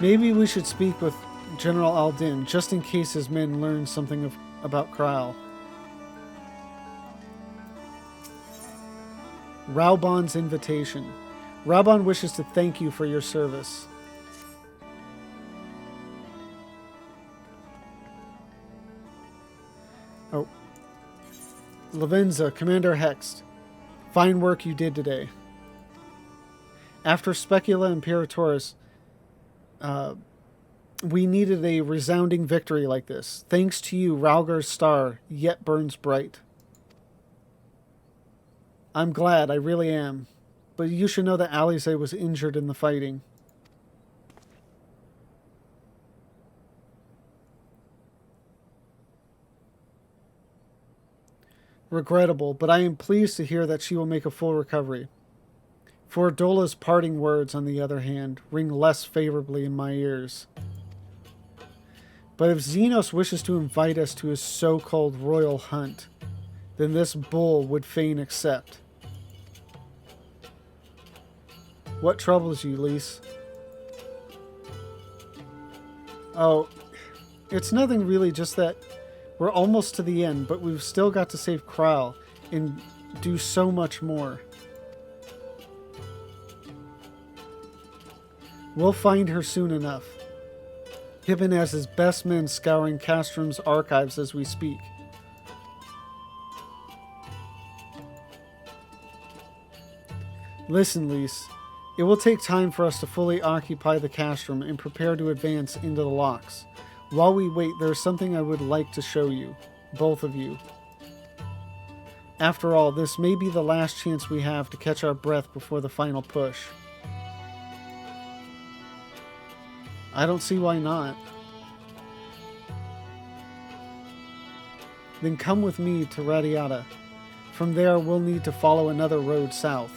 Maybe we should speak with General Aldin, just in case his men learn something about Kral. Raubon's invitation. Raubon wishes to thank you for your service. Oh. Lavenza, Commander Hext. Fine work you did today. After Specula Imperatoris, we needed a resounding victory like this. Thanks to you, Ralgar's star yet burns bright. I'm glad, I really am. But you should know that Alize was injured in the fighting. Regrettable, but I am pleased to hear that she will make a full recovery. For Dola's parting words, on the other hand, ring less favorably in my ears. But if Xenos wishes to invite us to his so-called royal hunt, then this bull would fain accept. What troubles you, Lise? Oh, it's nothing really, just that we're almost to the end, but we've still got to save Kral and do so much more. We'll find her soon enough. Hibben has his best men scouring Castrom's archives as we speak. Listen, Lise. It will take time for us to fully occupy the Castrum and prepare to advance into the locks. While we wait, there is something I would like to show you, both of you. After all, this may be the last chance we have to catch our breath before the final push. I don't see why not. Then come with me to Radiata. From there, we'll need to follow another road south.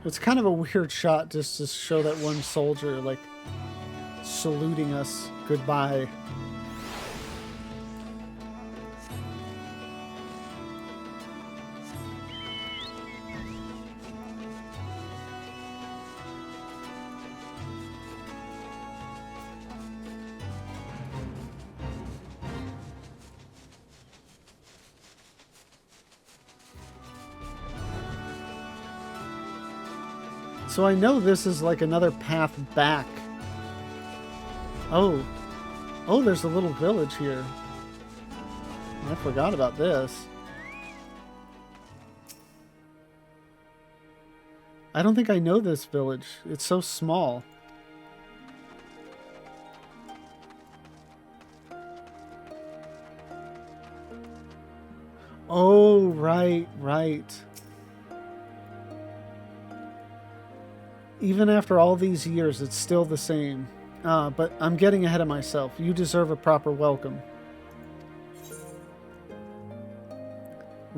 It's kind of a weird shot just to show that one soldier, like, saluting us goodbye. So I know this is like another path back. Oh. Oh, there's a little village here. I forgot about this. I don't think I know this village. It's so small. Oh, right, right. Even after all these years, it's still the same. But I'm getting ahead of myself. You deserve a proper welcome.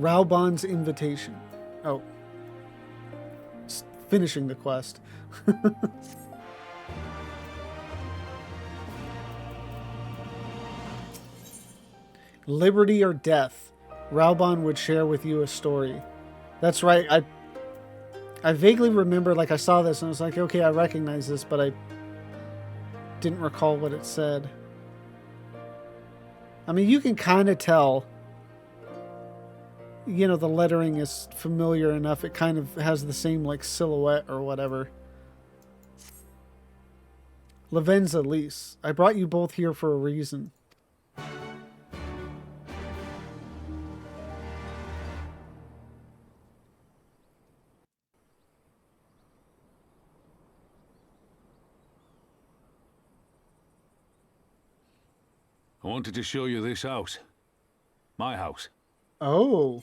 Raubon's invitation. Oh. Finishing the quest. Liberty or death. Raubon would share with you a story. That's right. I vaguely remember, like, I saw this and I was like, okay, I recognize this, but I didn't recall what it said. I mean, you can kind of tell, you know, the lettering is familiar enough. It kind of has the same, like, silhouette or whatever. Lavenza, Lise, I brought you both here for a reason. I wanted to show you this house. My house. Oh.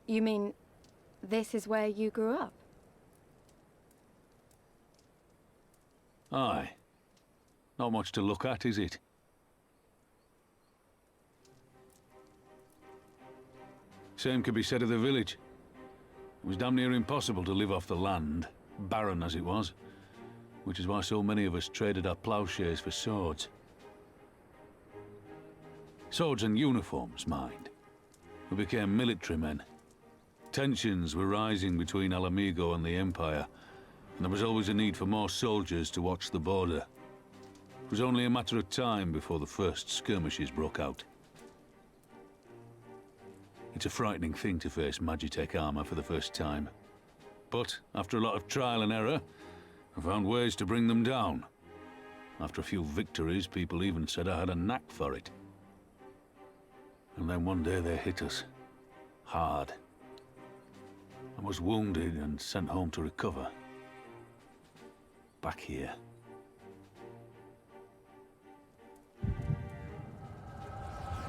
You mean this is where you grew up? Aye. Not much to look at, is it? Same could be said of the village. It was damn near impossible to live off the land, barren as it was. which is why so many of us traded our plowshares for swords. Swords and uniforms, mind. We became military men. Tensions were rising between Alamigo and the Empire, and there was always a need for more soldiers to watch the border. It was only a matter of time before the first skirmishes broke out. It's a frightening thing to face Magitech armor for the first time. But after a lot of trial and error, I found ways to bring them down. After a few victories, people even said I had a knack for it. And then one day they hit us. Hard. I was wounded and sent home to recover. Back here.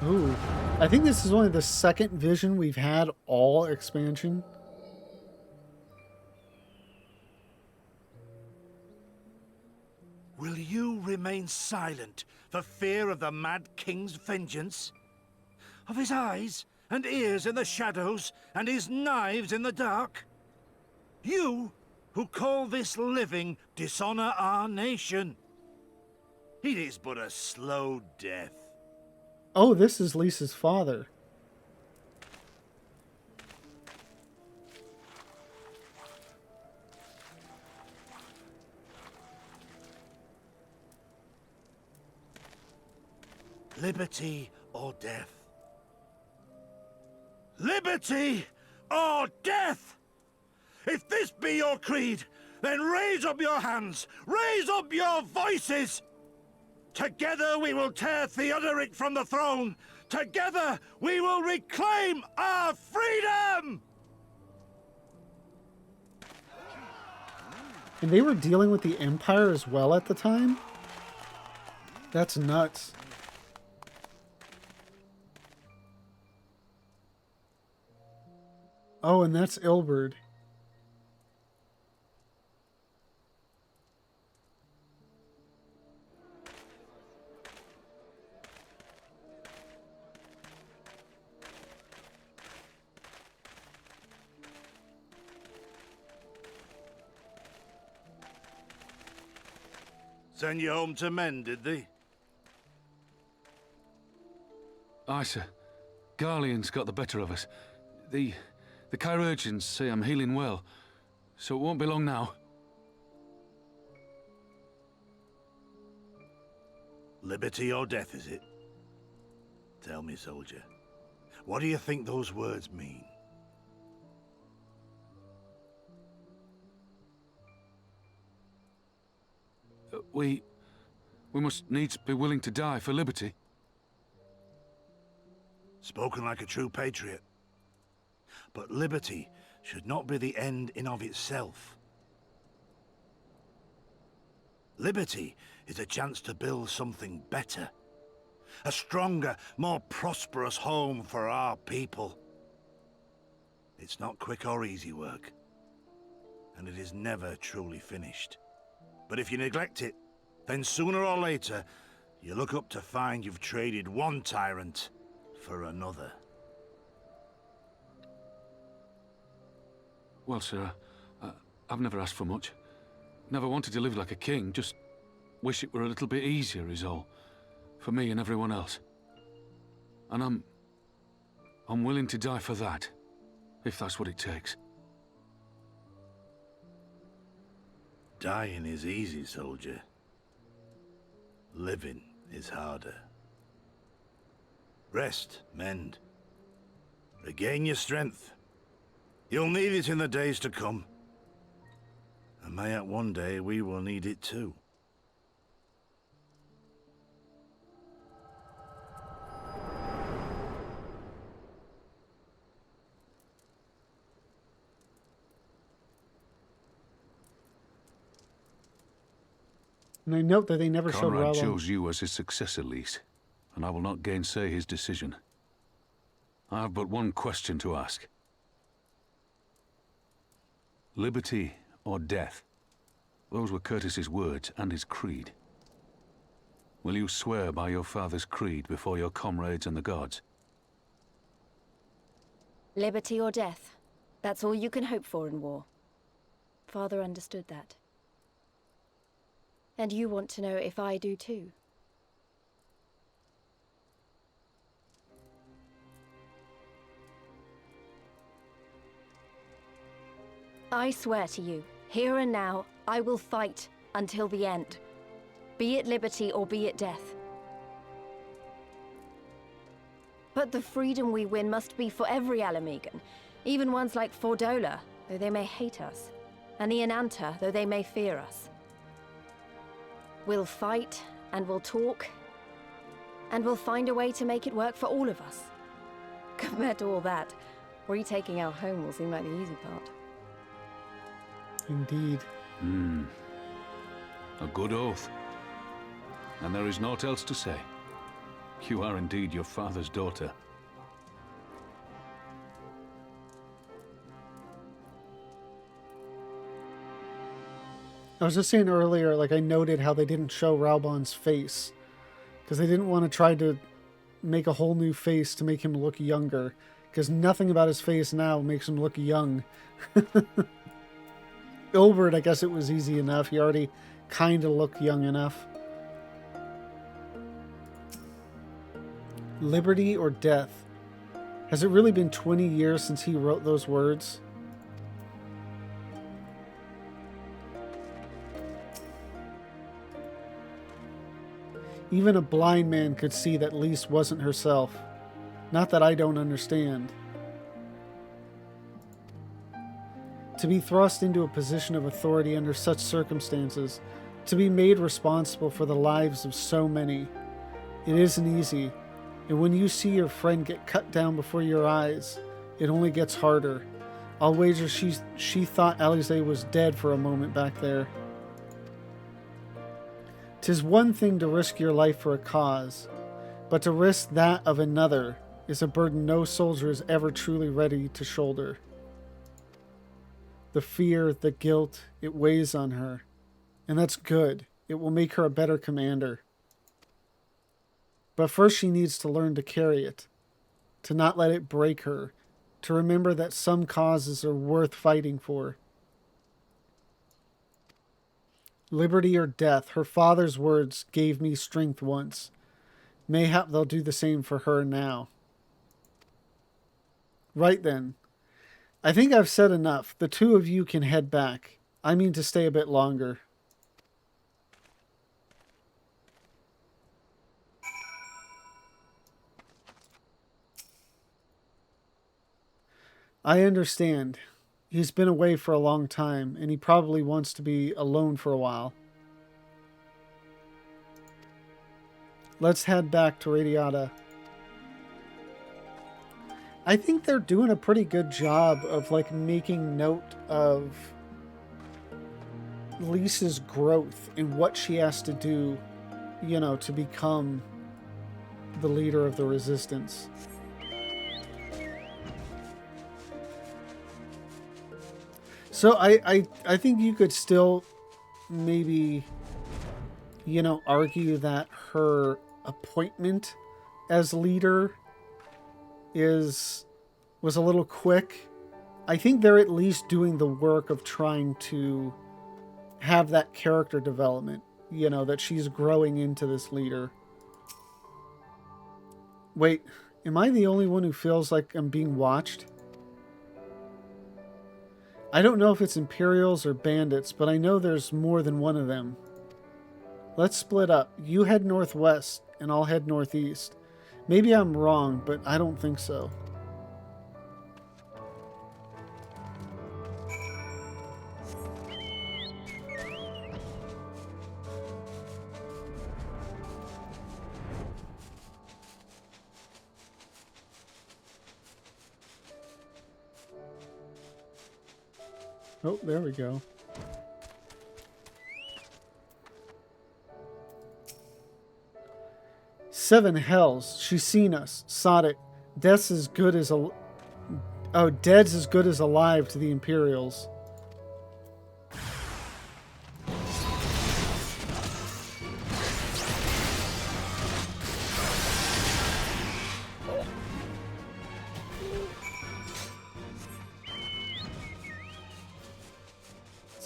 Ooh. I think this is only the second vision we've had all expansion. Will you remain silent for fear of the Mad King's vengeance? Of his eyes and ears in the shadows and his knives in the dark? You, who call this living dishonor our nation. It is but a slow death. Oh, this is Lisa's father. Liberty or death? Liberty or death! If this be your creed, then raise up your hands, raise up your voices! Together we will tear Theodoric from the throne! Together we will reclaim our freedom! And they were dealing with the Empire as well at the time? That's nuts. Oh, and that's Ilberd. Send you home to men, did they? Aye, sir. Garlean's got the better of us. The chirurgeons say I'm healing well, so it won't be long now. Liberty or death, is it? Tell me, soldier, what do you think those words mean? We must needs be willing to die for liberty. Spoken like a true patriot. But liberty should not be the end in of itself. Liberty is a chance to build something better. A stronger, more prosperous home for our people. It's not quick or easy work. And it is never truly finished. But if you neglect it, then sooner or later, you look up to find you've traded one tyrant for another. Well, sir, I've never asked for much. Never wanted to live like a king, just wish it were a little bit easier is all. For me and everyone else. And I'm willing to die for that, if that's what it takes. Dying is easy, soldier. Living is harder. Rest, mend. Regain your strength. You'll need it in the days to come. And mayhap one day we will need it too. And I note that they never showed Conrad Rallo. chose you as his successor, Lise, and I will not gainsay his decision. I have but one question to ask. Liberty or death? Those were Curtis's words and his creed. Will you swear by your father's creed before your comrades and the gods? Liberty or death. That's all you can hope for in war. Father understood that. And you want to know if I do too? I swear to you, here and now, I will fight until the end. Be it liberty or be it death. But the freedom we win must be for every Alamegan, even ones like Fordola, though they may hate us, and the Ananta, though they may fear us. We'll fight, and we'll talk, and we'll find a way to make it work for all of us. Compared to all that, retaking our home will seem like the easy part. Indeed. A good oath. And there is naught else to say. You are indeed your father's daughter. I was just saying earlier, like, I noted how they didn't show Raubon's face. Because they didn't want to try to make a whole new face to make him look younger. Because nothing about his face now makes him look young. Ilbert, I guess it was easy enough. He already kind of looked young enough. Liberty or death? Has it really been 20 years since he wrote those words? Even a blind man could see that Lise wasn't herself. Not that I don't understand. To be thrust into a position of authority under such circumstances, to be made responsible for the lives of so many, it isn't easy. And when you see your friend get cut down before your eyes, it only gets harder. I'll wager she thought Alize was dead for a moment back there. 'Tis one thing to risk your life for a cause, but to risk that of another is a burden no soldier is ever truly ready to shoulder. The fear, the guilt, it weighs on her. And that's good. It will make her a better commander. But first she needs to learn to carry it, to not let it break her, to remember that some causes are worth fighting for. Liberty or death, her father's words gave me strength once. Mayhap they'll do the same for her now. Right then. I think I've said enough. The two of you can head back. I mean to stay a bit longer. I understand. He's been away for a long time, and he probably wants to be alone for a while. Let's head back to Radiata. I think they're doing a pretty good job of, like, making note of Lisa's growth and what she has to do, you know, to become the leader of the resistance. So I think you could still maybe, you know, argue that her appointment as leader was a little quick. I think they're at least doing the work of trying to have that character development, you know, that she's growing into this leader. Wait, am I the only one who feels like I'm being watched? I don't know if it's Imperials or bandits, but I know there's more than one of them. Let's split up. You head northwest, and I'll head northeast. Maybe I'm wrong, but I don't think so. Oh, there we go. Seven hells. She's seen us. Sought it. Dead's as good as alive to the Imperials.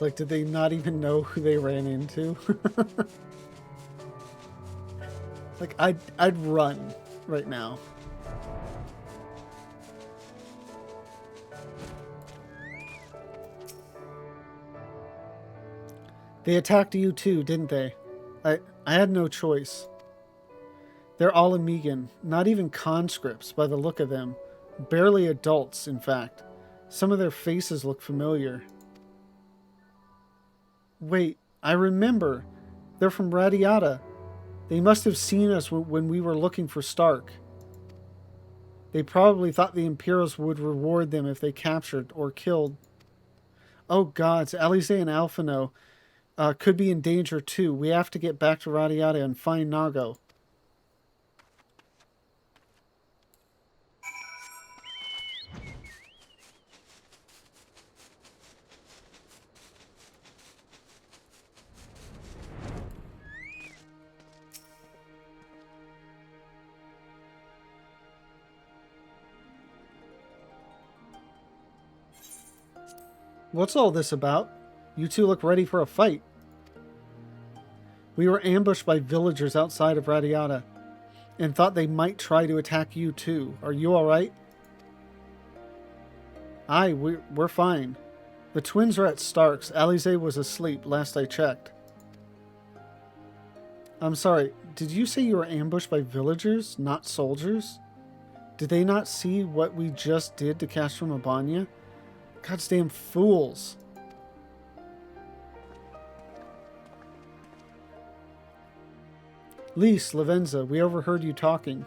like, did they not even know who they ran into? Like, I'd run right now. They attacked you too, didn't they? I had no choice. They're all Amigan, not even conscripts by the look of them. Barely adults, in fact. Some of their faces look familiar. Wait, I remember. They're from Radiata. They must have seen us when we were looking for Stark. They probably thought the Imperials would reward them if they captured or killed. Oh gods, Alize and Alphino could be in danger too. We have to get back to Radiata and find Nago. What's all this about? You two look ready for a fight. We were ambushed by villagers outside of Radiata and thought they might try to attack you too. Are you alright? Aye, we're fine. The twins are at Stark's. Alize was asleep last I checked. I'm sorry, did you say you were ambushed by villagers, not soldiers? Did they not see what we just did to Castro Mabania? Goddamn fools. Lys, Lavenza, we overheard you talking.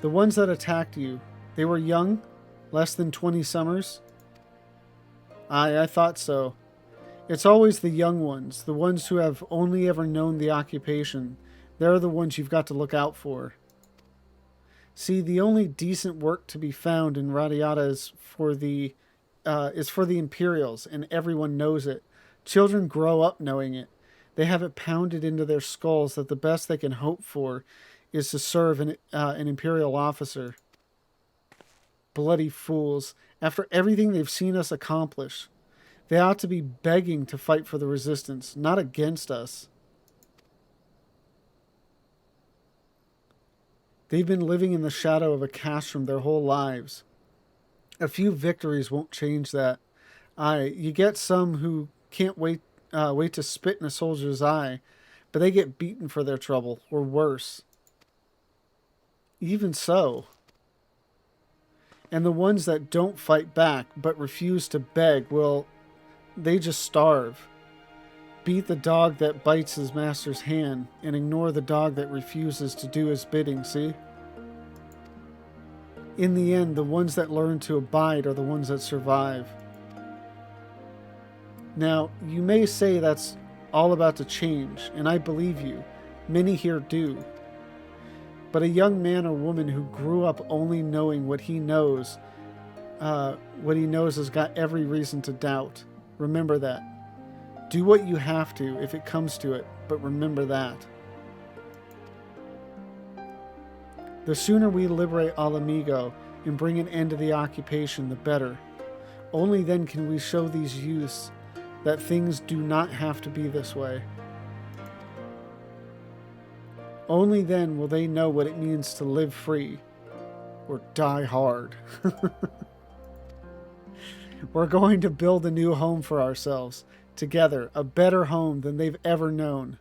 The ones that attacked you, they were young? Less than 20 summers? Aye, I thought so. It's always the young ones, the ones who have only ever known the occupation. They're the ones you've got to look out for. See, the only decent work to be found in Radiata is for the Imperials, and everyone knows it. Children grow up knowing it. They have it pounded into their skulls that the best they can hope for is to serve an Imperial officer. Bloody fools. After everything they've seen us accomplish, they ought to be begging to fight for the Resistance, not against us. They've been living in the shadow of a castrum their whole lives. A few victories won't change that. Aye, you get some who can't wait to spit in a soldier's eye, but they get beaten for their trouble, or worse. Even so. And the ones that don't fight back, but refuse to beg, well, they just starve. Beat the dog that bites his master's hand, and ignore the dog that refuses to do his bidding, see? In the end, the ones that learn to abide are the ones that survive. Now, you may say that's all about to change, and I believe you. Many here do. But a young man or woman who grew up only knowing what he knows has got every reason to doubt. Remember that. Do what you have to if it comes to it, but remember that. The sooner we liberate Alamigo and bring an end to the occupation, the better. Only then can we show these youths that things do not have to be this way. Only then will they know what it means to live free or die hard. We're going to build a new home for ourselves, together, a better home than they've ever known.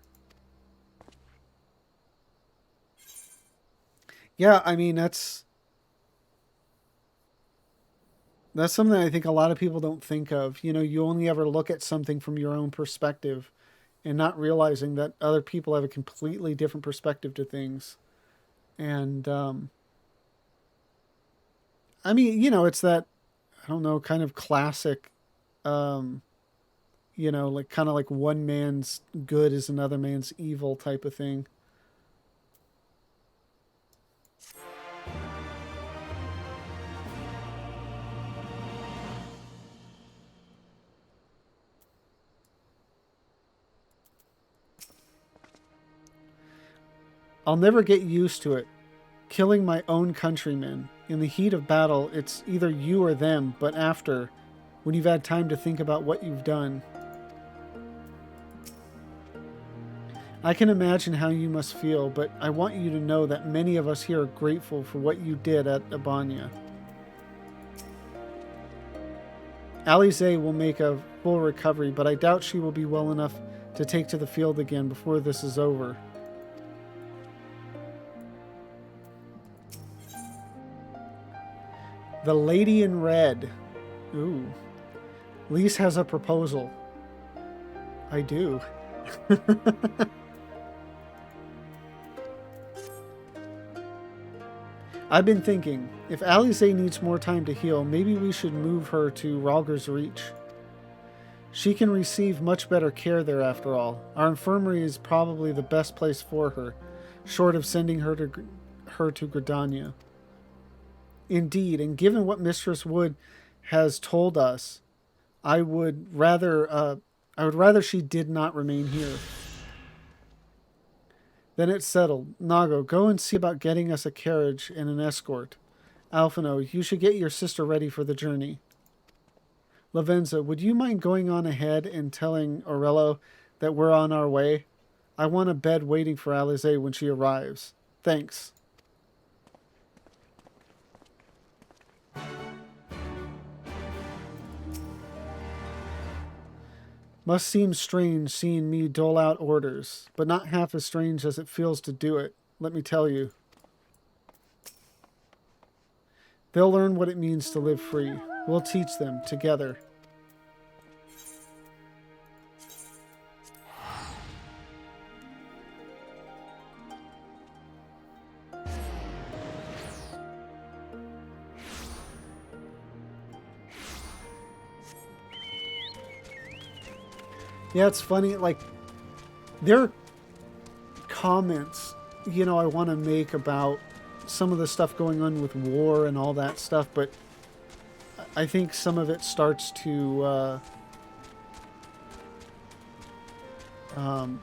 Yeah, I mean, that's something I think a lot of people don't think of. You know, you only ever look at something from your own perspective and not realizing that other people have a completely different perspective to things. And, I mean, you know, it's that, I don't know, kind of classic, you know, like kind of like one man's good is another man's evil type of thing. I'll never get used to it. Killing my own countrymen. In the heat of battle, it's either you or them, but after, when you've had time to think about what you've done. I can imagine how you must feel, but I want you to know that many of us here are grateful for what you did at Abanya. Alize will make a full recovery, but I doubt she will be well enough to take to the field again before this is over. The Lady in Red. Ooh. Lise has a proposal. I do. I've been thinking, if Alize needs more time to heal, maybe we should move her to Ralger's Reach. She can receive much better care there after all. Our infirmary is probably the best place for her, short of sending her to Gridania. Indeed, and given what Mistress Wood has told us, I would rather she did not remain here. Then it's settled. Nago, go and see about getting us a carriage and an escort. Alphino, you should get your sister ready for the journey. Lavenza, would you mind going on ahead and telling Aurello that we're on our way? I want a bed waiting for Alize when she arrives. Thanks. Must seem strange seeing me dole out orders, but not half as strange as it feels to do it, let me tell you. They'll learn what it means to live free. We'll teach them, together. Yeah, it's funny, like, there are comments, you know, I want to make about some of the stuff going on with war and all that stuff, but I think some of it starts to,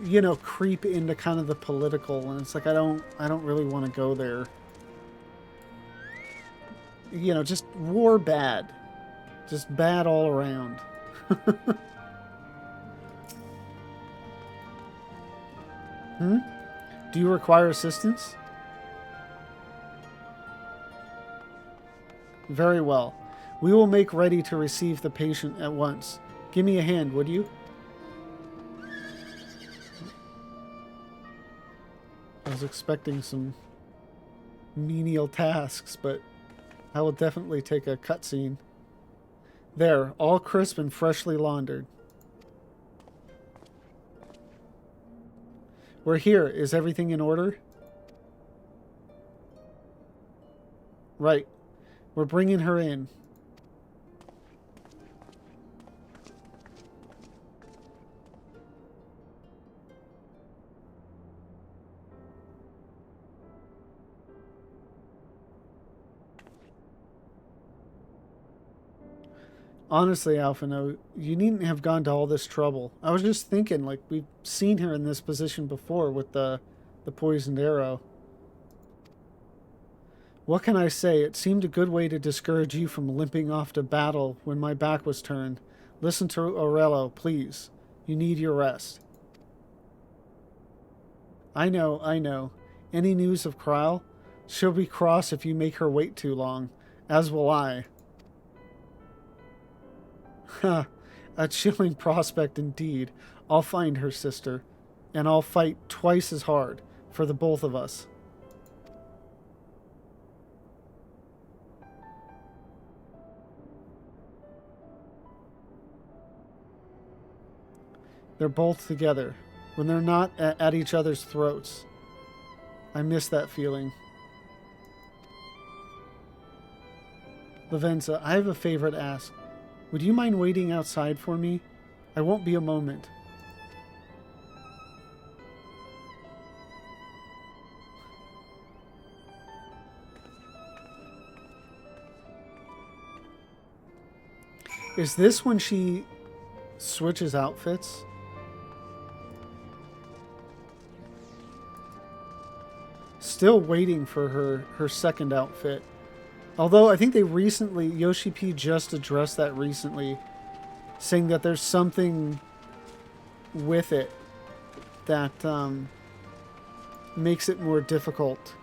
you know, creep into kind of the political, and it's like, I don't really want to go there. You know, just war bad. Just bad all around. Do you require assistance? Very well. We will make ready to receive the patient at once. Give me a hand, would you? I was expecting some menial tasks, but I will definitely take a cutscene. There, all crisp and freshly laundered. We're here. Is everything in order? Right. We're bringing her in. Honestly, Alphino, you needn't have gone to all this trouble. I was just thinking, like, we've seen her in this position before with the poisoned arrow. What can I say? It seemed a good way to discourage you from limping off to battle when my back was turned. Listen to Aurello, please. You need your rest. I know. Any news of Krile? She'll be cross if you make her wait too long. As will I. Ha, a chilling prospect indeed. I'll find her, sister, and I'll fight twice as hard for the both of us. They're both together, when they're not at each other's throats. I miss that feeling. Lavenza, I have a favor to ask. Would you mind waiting outside for me? I won't be a moment. Is this when she switches outfits? Still waiting for her second outfit. Although I think they recently, Yoshi P just addressed that recently, saying that there's something with it that makes it more difficult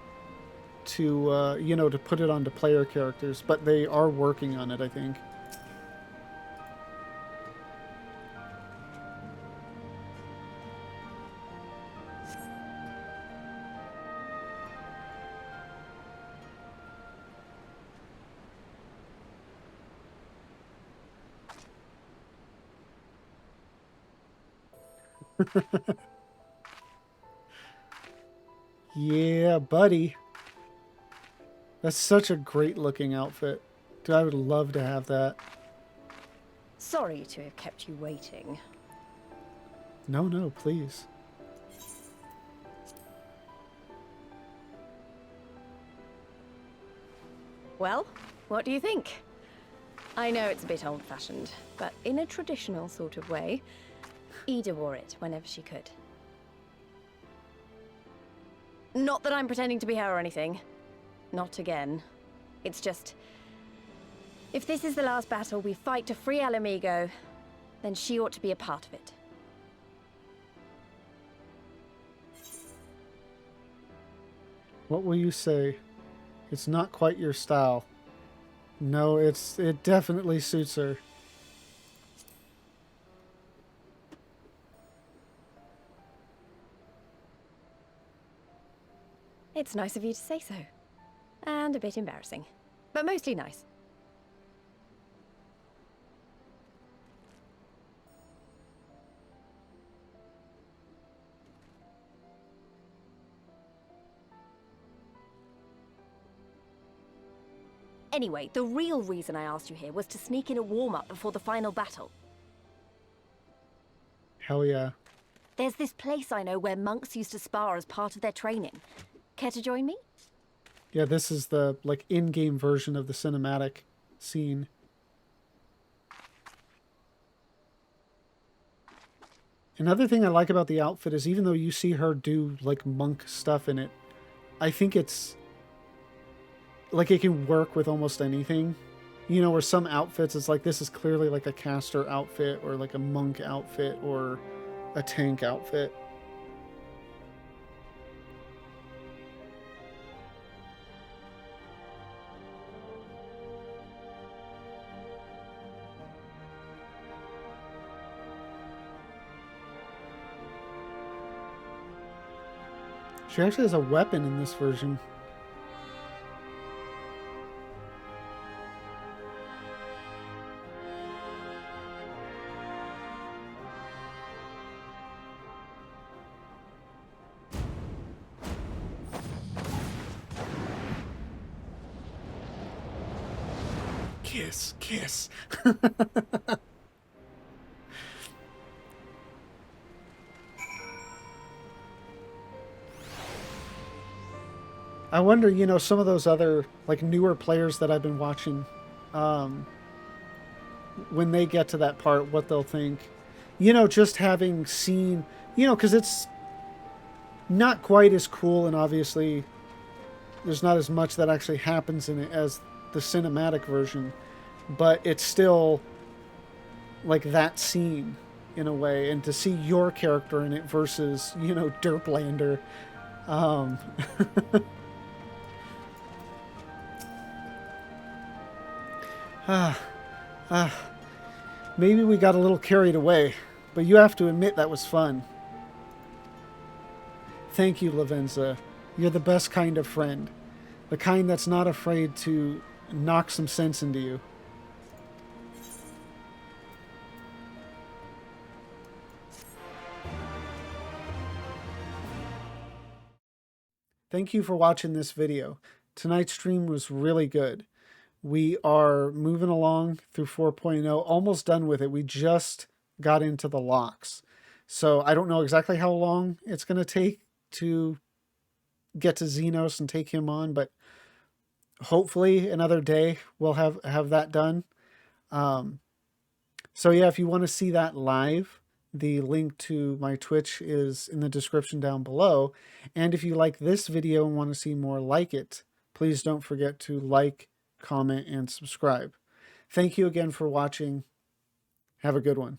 to, to put it onto player characters. But they are working on it, I think. Yeah, buddy. That's such a great looking outfit. Dude, I would love to have that. Sorry to have kept you waiting. No, no, please. Well, what do you think? I know it's a bit old-fashioned, but in a traditional sort of way, Ida wore it whenever she could. Not that I'm pretending to be her or anything. Not again. It's just... if this is the last battle we fight to free Alamigo, then she ought to be a part of it. What will you say? It's not quite your style. No, it definitely suits her. It's nice of you to say so. And a bit embarrassing. But mostly nice. Anyway, the real reason I asked you here was to sneak in a warm-up before the final battle. Hell yeah. There's this place I know where monks used to spar as part of their training. Care to join me? Yeah, this is the, like, in-game version of the cinematic scene. Another thing I like about the outfit is even though you see her do, like, monk stuff in it, I think it's... like, it can work with almost anything. You know, where some outfits, it's like, this is clearly like a caster outfit, or like a monk outfit, or a tank outfit. She actually has a weapon in this version. Kiss, kiss. I wonder, you know, some of those other, like, newer players that I've been watching, when they get to that part, what they'll think. You know, just having seen, you know, because it's not quite as cool, and obviously there's not as much that actually happens in it as the cinematic version, but it's still like that scene in a way, and to see your character in it versus, you know, Derplander. Maybe we got a little carried away, but you have to admit that was fun. Thank you, Lavenza. You're the best kind of friend. The kind that's not afraid to knock some sense into you. Thank you for watching this video. Tonight's stream was really good. We are moving along through 4.0, almost done with it. We just got into the locks. So I don't know exactly how long it's going to take to get to Xenos and take him on, but hopefully another day we'll have that done. So yeah, if you want to see that live, the link to my Twitch is in the description down below. And if you like this video and want to see more like it, please don't forget to like, comment, and subscribe. Thank you again for watching. Have a good one.